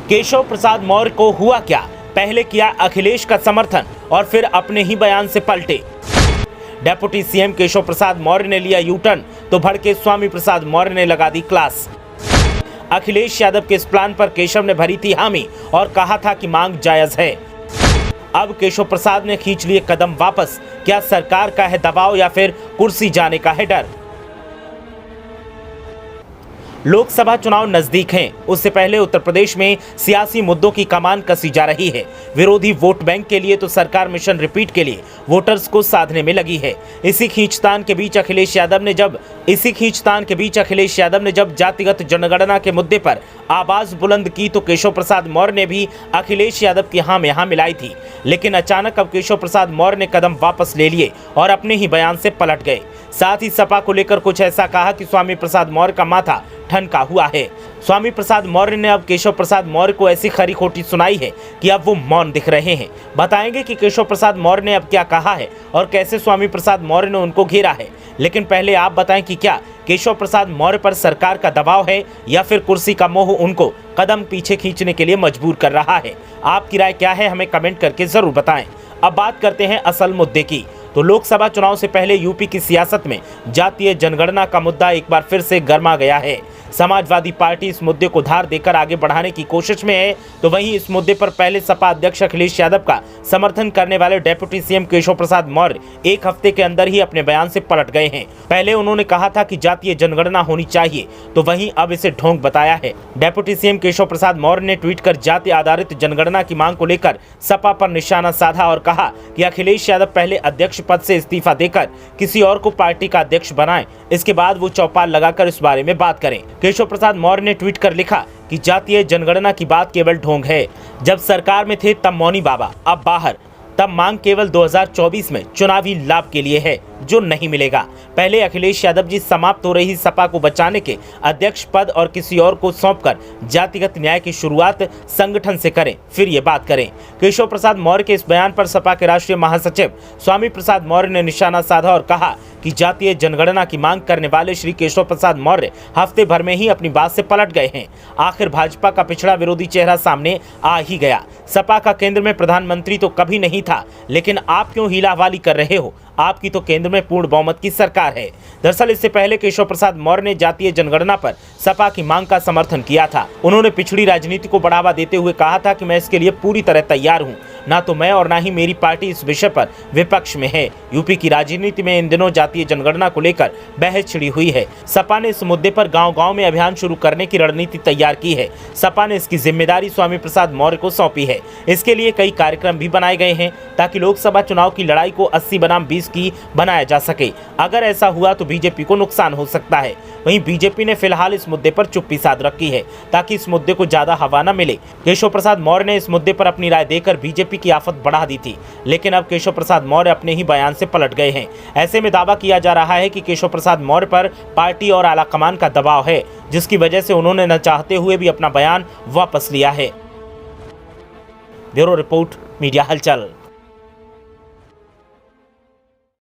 केशव प्रसाद मौर्य को हुआ क्या? पहले किया अखिलेश का समर्थन और फिर अपने ही बयान से पलटे। डेप्यूटी सीएम केशव प्रसाद मौर्य ने लिया यू टर्न तो भड़के स्वामी प्रसाद मौर्य ने लगा दी क्लास। अखिलेश यादव के इस प्लान पर केशव ने भरी थी हामी और कहा था कि मांग जायज है। अब केशव प्रसाद ने खींच लिए कदम वापस। क्या सरकार का है दबाव या फिर कुर्सी जाने का है डर? लोकसभा चुनाव नजदीक हैं, उससे पहले उत्तर प्रदेश में सियासी मुद्दों की कमान कसी जा रही है। विरोधी वोट बैंक के लिए तो सरकार मिशन रिपीट के लिए वोटर्स को साधने में लगी है। इसी खींचतान के बीच अखिलेश यादव ने जब जातिगत जनगणना के मुद्दे पर आवाज बुलंद की तो केशव प्रसाद मौर्य ने भी अखिलेश यादव की हाँ में हाँ मिलाई थी। लेकिन अचानक अब केशव प्रसाद मौर्य ने कदम वापस ले लिए और अपने ही बयान से पलट गए। साथ ही सपा को लेकर कुछ ऐसा कहा कि स्वामी प्रसाद मौर्य का माथा ठनका हुआ है। स्वामी प्रसाद मौर्य ने अब केशव प्रसाद मौर्य को ऐसी खरी खोटी सुनाई है कि अब वो मौन दिख रहे हैं। बताएंगे कि केशव प्रसाद मौर्य ने अब क्या कहा है और कैसे स्वामी प्रसाद मौर्य ने उनको घेरा है। लेकिन पहले आप बताएं कि क्या केशव प्रसाद मौर्य पर सरकार का दबाव है या फिर कुर्सी का मोह उनको कदम पीछे खींचने के लिए मजबूर कर रहा है? आपकी राय क्या है, हमें कमेंट करके जरूर बताएं। अब बात करते हैं असल मुद्दे की। तो लोकसभा चुनाव से पहले यूपी की सियासत में जातीय जनगणना का मुद्दा एक बार फिर से गर्मा गया है। समाजवादी पार्टी इस मुद्दे को धार देकर आगे बढ़ाने की कोशिश में है, तो वहीं इस मुद्दे पर पहले सपा अध्यक्ष अखिलेश यादव का समर्थन करने वाले डेप्यूटी सीएम केशव प्रसाद मौर्य एक हफ्ते के अंदर ही अपने बयान से पलट गए हैं। पहले उन्होंने कहा था कि जातीय जनगणना होनी चाहिए, तो वहीं अब इसे ढोंग बताया है। डेप्यूटी सीएम केशव प्रसाद मौर्य ने ट्वीट कर जाति आधारित जनगणना की मांग को लेकर सपा पर निशाना साधा और कहा कि अखिलेश यादव पहले अध्यक्ष पद से इस्तीफा देकर किसी और को पार्टी का अध्यक्ष बनाएं, इसके बाद वो चौपाल लगाकर इस बारे में बात करें। केशव प्रसाद मौर्य ने ट्वीट कर लिखा कि जातीय जनगणना की बात केवल ढोंग है। जब सरकार में थे तब मौनी बाबा, अब बाहर। तब मांग केवल 2024 में चुनावी लाभ के लिए है, जो नहीं मिलेगा। पहले अखिलेश यादव जी समाप्त हो रही सपा को बचाने के अध्यक्ष पद और किसी और को सौंपकर जातिगत न्याय की शुरुआत संगठन से करें, फिर ये बात करें। केशव प्रसाद मौर्य के इस बयान पर सपा के राष्ट्रीय महासचिव स्वामी प्रसाद मौर्य ने निशाना साधा और कहा कि जातीय जनगणना की मांग करने वाले श्री केशव प्रसाद मौर्य हफ्ते भर में ही अपनी बात से पलट गए हैं। आखिर भाजपा का पिछड़ा विरोधी चेहरा सामने आ ही गया। सपा का केंद्र में प्रधानमंत्री तो कभी नहीं था, लेकिन आप क्यों हीलावाली कर रहे हो? आपकी तो केंद्र में पूर्ण बहुमत की सरकार है। दरअसल इससे पहले केशव प्रसाद मौर्य ने जातीय जनगणना पर सपा की मांग का समर्थन किया था। उन्होंने पिछड़ी राजनीति को बढ़ावा देते हुए कहा था कि मैं इसके लिए पूरी तरह तैयार हूं। ना तो मैं और ना ही मेरी पार्टी इस विषय पर विपक्ष में है। यूपी की राजनीति में इन दिनों जातीय जनगणना को लेकर बहस छिड़ी हुई है। सपा ने इस मुद्दे पर गांव-गांव में अभियान शुरू करने की रणनीति तैयार की है। सपा ने इसकी जिम्मेदारी स्वामी प्रसाद मौर्य को सौंपी है। इसके लिए कई कार्यक्रम भी बनाए गए हैं ताकि लोकसभा चुनाव की लड़ाई को 80 बनाम 20 की बनाया जा सके। अगर ऐसा हुआ तो बीजेपी को नुकसान हो सकता है। वहीं बीजेपी ने फिलहाल इस मुद्दे पर चुप्पी साध रखी है ताकि इस मुद्दे को ज्यादा हवा न मिले। केशव प्रसाद मौर्य ने इस मुद्दे पर अपनी राय देकर बीजेपी की आफत बढ़ा दी थी, लेकिन अब केशव प्रसाद मौर्य अपने ही बयान से पलट गए हैं। ऐसे में दावा किया जा रहा है कि केशव प्रसाद मौर्य पर पार्टी और आलाकमान का दबाव है, जिसकी वजह से उन्होंने न चाहते हुए भी अपना बयान वापस लिया है। ब्यूरो रिपोर्ट, मीडिया हलचल।